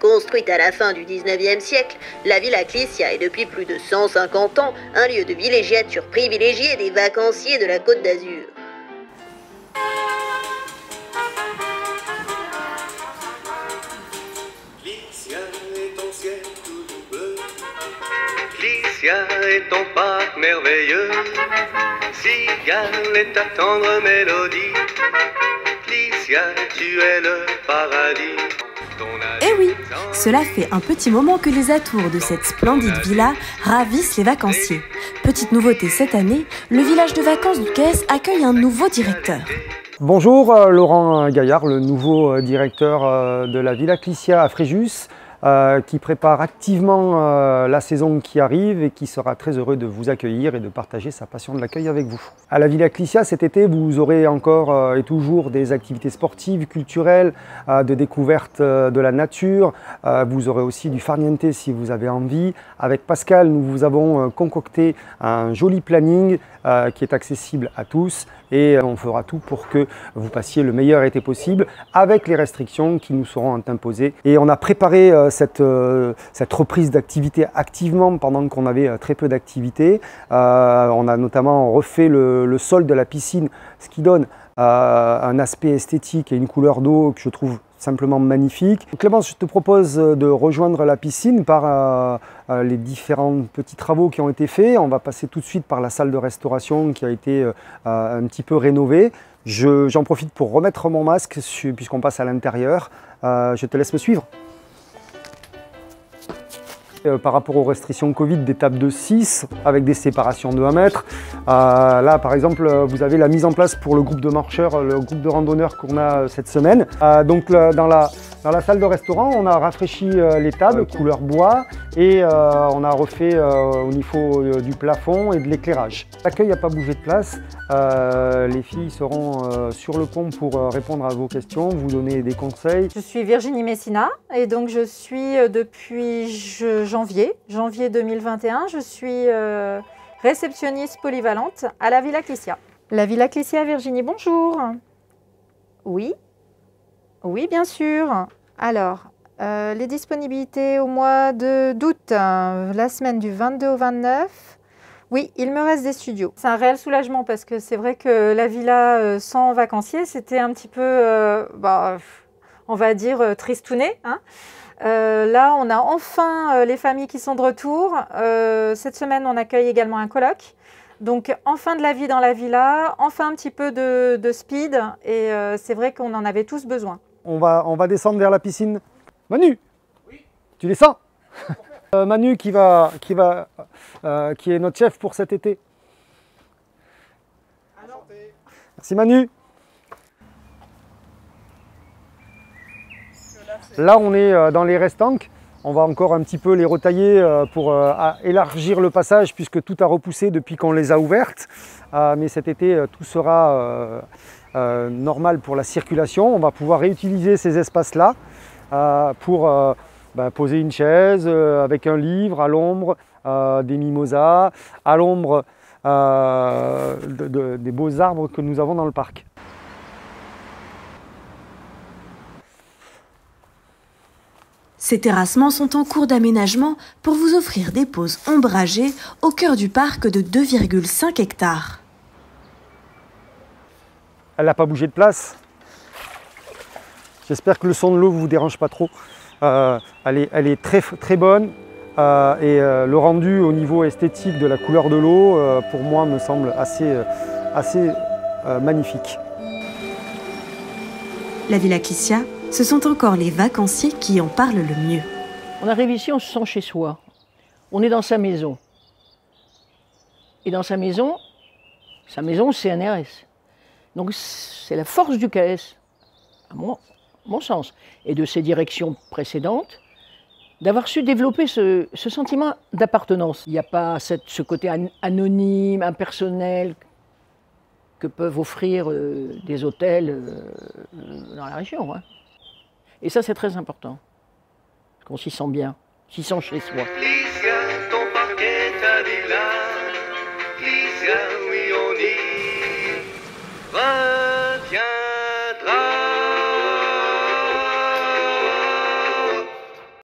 Construite à la fin du 19e siècle, la Villa Clissia est depuis plus de 150 ans un lieu de villégiature privilégié des vacanciers de la Côte d'Azur. Clissia est ton parc merveilleux, cigale est ta tendre mélodie. Clissia, tu es le paradis. Eh oui, cela fait un petit moment que les atours de cette splendide villa ravissent les vacanciers. Petite nouveauté cette année, le village de vacances du Quais accueille un nouveau directeur. Bonjour, Laurent Gaillard, le nouveau directeur de la Villa Clissia à Fréjus, qui prépare activement la saison qui arrive et qui sera très heureux de vous accueillir et de partager sa passion de l'accueil avec vous. À la Villa Clissia cet été, vous aurez encore et toujours des activités sportives, culturelles, de découverte de la nature. Vous aurez aussi du farniente si vous avez envie. Avec Pascal, nous vous avons concocté un joli planning qui est accessible à tous et on fera tout pour que vous passiez le meilleur été possible avec les restrictions qui nous seront imposées. Et on a préparé cette reprise d'activité activement pendant qu'on avait très peu d'activité. On a notamment refait le sol de la piscine, ce qui donne un aspect esthétique et une couleur d'eau que je trouve simplement magnifique. Clémence, je te propose de rejoindre la piscine par les différents petits travaux qui ont été faits. On va passer tout de suite par la salle de restauration qui a été un petit peu rénovée. J'en profite pour remettre mon masque puisqu'on passe à l'intérieur. Je te laisse me suivre. Par rapport aux restrictions Covid, des tables de 6 avec des séparations de 1 mètre. Là, par exemple, vous avez la mise en place pour le groupe de marcheurs, le groupe de randonneurs qu'on a cette semaine. Donc, dans la salle de restaurant, on a rafraîchi les tables, couleur bois, et on a refait au niveau du plafond et de l'éclairage. L'accueil n'a pas bougé de place. Les filles seront sur le pont pour répondre à vos questions, vous donner des conseils. Je suis Virginie Messina et donc je suis depuis janvier 2021, je suis réceptionniste polyvalente à la Villa Clissia. La Villa Clissia, Virginie, bonjour. Oui, bien sûr. Alors, les disponibilités au mois d'août, la semaine du 22 au 29. Oui, il me reste des studios. C'est un réel soulagement parce que c'est vrai que la villa sans vacanciers, c'était un petit peu, on va dire, tristouné. Hein. Là, on a enfin les familles qui sont de retour. Cette semaine, on accueille également un colloque. Donc, enfin de la vie dans la villa, enfin un petit peu de speed. Et c'est vrai qu'on en avait tous besoin. On va descendre vers la piscine. Manu, oui. Tu descends. Manu qui est notre chef pour cet été. Merci Manu. Là on est dans les restanques. On va encore un petit peu les retailler pour élargir le passage puisque tout a repoussé depuis qu'on les a ouvertes. Mais cet été tout sera normal pour la circulation. On va pouvoir réutiliser ces espaces-là pour poser une chaise avec un livre à l'ombre, des mimosas, à l'ombre des beaux arbres que nous avons dans le parc. Ces terrassements sont en cours d'aménagement pour vous offrir des pauses ombragées au cœur du parc de 2,5 hectares. Elle n'a pas bougé de place. J'espère que le son de l'eau ne vous dérange pas trop. Elle est très bonne et le rendu au niveau esthétique de la couleur de l'eau, pour moi, me semble assez magnifique. La Villa Clissia, ce sont encore les vacanciers qui en parlent le mieux. On arrive ici, on se sent chez soi. On est dans sa maison. Et dans sa maison, c'est un RS. Donc c'est la force du KS, à mon sens, et de ses directions précédentes, d'avoir su développer ce sentiment d'appartenance. Il n'y a pas ce côté anonyme, impersonnel que peuvent offrir des hôtels dans la région. Hein. Et ça, c'est très important, parce qu'on s'y sent bien, s'y sent chez soi.